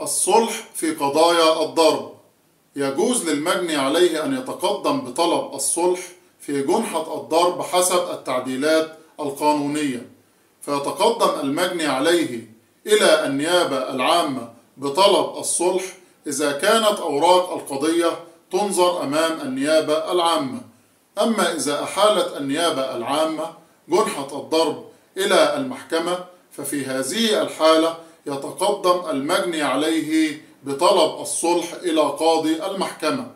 الصلح في قضايا الضرب. يجوز للمجني عليه أن يتقدم بطلب الصلح في جنحة الضرب حسب التعديلات القانونية، فيتقدم المجني عليه إلى النيابة العامة بطلب الصلح إذا كانت أوراق القضية تنظر أمام النيابة العامة. أما إذا أحالت النيابة العامة جنحة الضرب إلى المحكمة، ففي هذه الحالة يتقدم المجني عليه بطلب الصلح إلى قاضي المحكمة.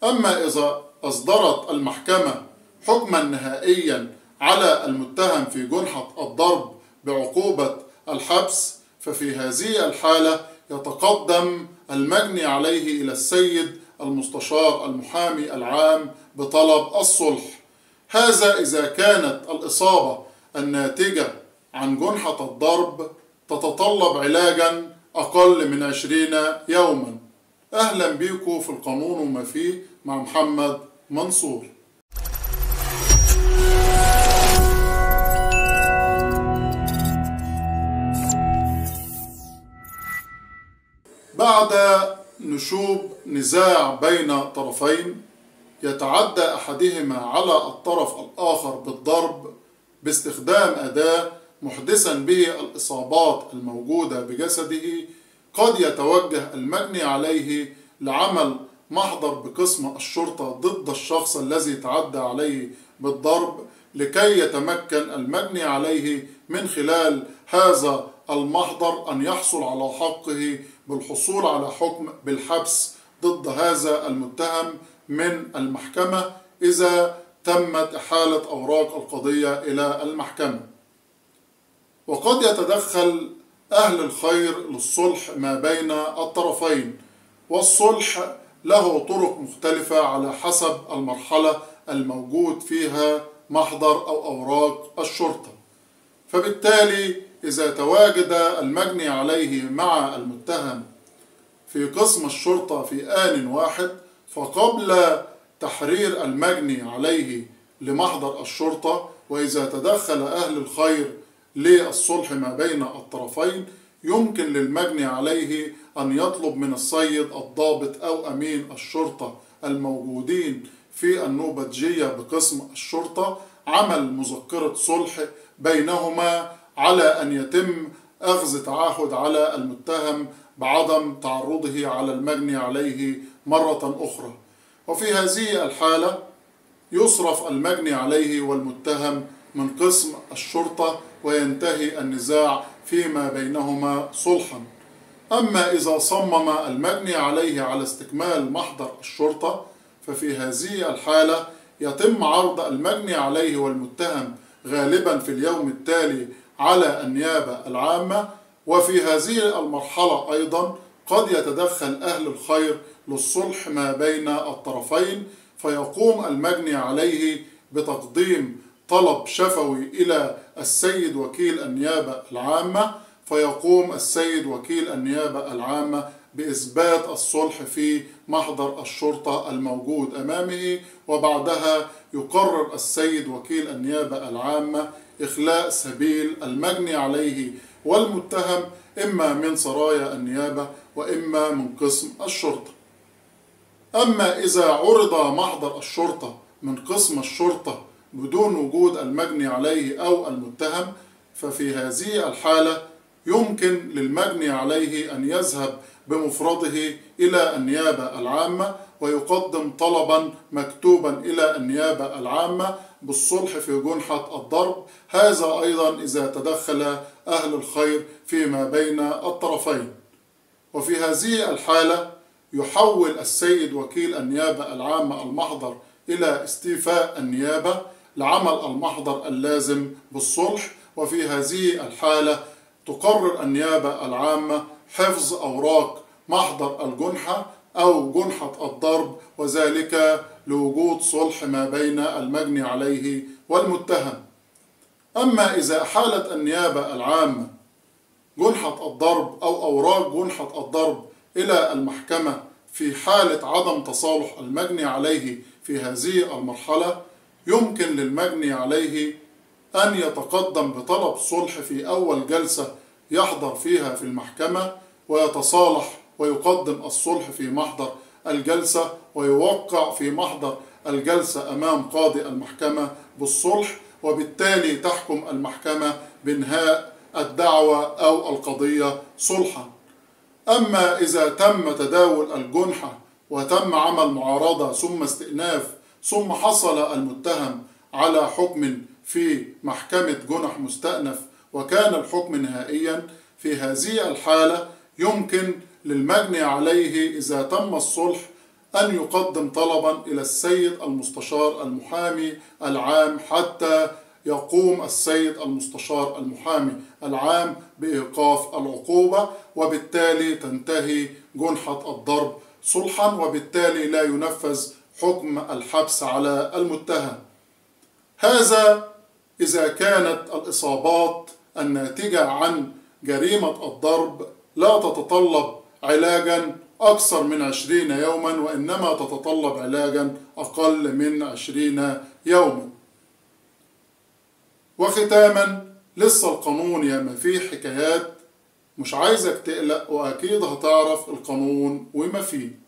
أما إذا أصدرت المحكمة حكما نهائيا على المتهم في جنحة الضرب بعقوبة الحبس، ففي هذه الحالة يتقدم المجني عليه إلى السيد المستشار المحامي العام بطلب الصلح. هذا إذا كانت الإصابة الناتجة عن جنحة الضرب تتطلب علاجا أقل من 20 يوما. أهلا بيكم في القانون وما فيه مع محمد منصور. بعد نشوب نزاع بين طرفين يتعدى أحدهما على الطرف الآخر بالضرب باستخدام أداة محدثا به الإصابات الموجودة بجسده، قد يتوجه المجني عليه لعمل محضر بقسم الشرطة ضد الشخص الذي تعدى عليه بالضرب، لكي يتمكن المجني عليه من خلال هذا المحضر أن يحصل على حقه بالحصول على حكم بالحبس ضد هذا المتهم من المحكمة إذا تمت إحالة أوراق القضية إلى المحكمة. وقد يتدخل أهل الخير للصلح ما بين الطرفين، والصلح له طرق مختلفة على حسب المرحلة الموجود فيها محضر أو أوراق الشرطة. فبالتالي إذا تواجد المجني عليه مع المتهم في قسم الشرطة في آن واحد، فقبل تحرير المجني عليه لمحضر الشرطة، وإذا تدخل أهل الخير للصلح ما بين الطرفين، يمكن للمجني عليه أن يطلب من السيد الضابط أو أمين الشرطة الموجودين في النوبتجية بقسم الشرطة عمل مذكرة صلح بينهما على أن يتم أخذ تعهد على المتهم بعدم تعرضه على المجني عليه مرة أخرى. وفي هذه الحالة يصرف المجني عليه والمتهم من قسم الشرطة وينتهي النزاع فيما بينهما صلحا. أما إذا صمم المجني عليه على استكمال محضر الشرطة، ففي هذه الحالة يتم عرض المجني عليه والمتهم غالبا في اليوم التالي على النيابة العامة. وفي هذه المرحلة أيضا قد يتدخل أهل الخير للصلح ما بين الطرفين، فيقوم المجني عليه بتقديم طلب شفوي إلى السيد وكيل النيابة العامة، فيقوم السيد وكيل النيابة العامة بإثبات الصلح في محضر الشرطة الموجود أمامه، وبعدها يقرر السيد وكيل النيابة العامة إخلاء سبيل المجني عليه والمتهم إما من سرايا النيابة وإما من قسم الشرطة. أما إذا عرض محضر الشرطة من قسم الشرطة بدون وجود المجني عليه أو المتهم، ففي هذه الحالة يمكن للمجني عليه أن يذهب بمفرده إلى النيابة العامة ويقدم طلبا مكتوبا إلى النيابة العامة بالصلح في جنحة الضرب، هذا أيضا إذا تدخل أهل الخير فيما بين الطرفين. وفي هذه الحالة يحول السيد وكيل النيابة العامة المحضر إلى استيفاء النيابة لعمل المحضر اللازم بالصلح. وفي هذه الحالة تقرر النيابة العامة حفظ أوراق محضر الجنحة أو جنحة الضرب، وذلك لوجود صلح ما بين المجني عليه والمتهم. أما إذا أحالت النيابة العامة جنحة الضرب أو أوراق جنحة الضرب إلى المحكمة في حالة عدم تصالح المجني عليه في هذه المرحلة، يمكن للمجني عليه أن يتقدم بطلب صلح في أول جلسة يحضر فيها في المحكمة، ويتصالح ويقدم الصلح في محضر الجلسة ويوقع في محضر الجلسة أمام قاضي المحكمة بالصلح، وبالتالي تحكم المحكمة بإنهاء الدعوة أو القضية صلحا. أما إذا تم تداول الجنحة وتم عمل معارضة ثم استئناف ثم حصل المتهم على حكم في محكمة جنح مستأنف وكان الحكم نهائيا، في هذه الحالة يمكن للمجني عليه إذا تم الصلح أن يقدم طلبا إلى السيد المستشار المحامي العام حتى يقوم السيد المستشار المحامي العام بإيقاف العقوبة، وبالتالي تنتهي جنحة الضرب صلحا، وبالتالي لا ينفذ حكم الحبس على المتهم. هذا إذا كانت الإصابات الناتجة عن جريمة الضرب لا تتطلب علاجا أكثر من 20 يوما، وإنما تتطلب علاجا أقل من 20 يوما. وختاما، لسه القانون ياما فيه حكايات، مش عايزك تقلق، وأكيد هتعرف القانون وما فيه.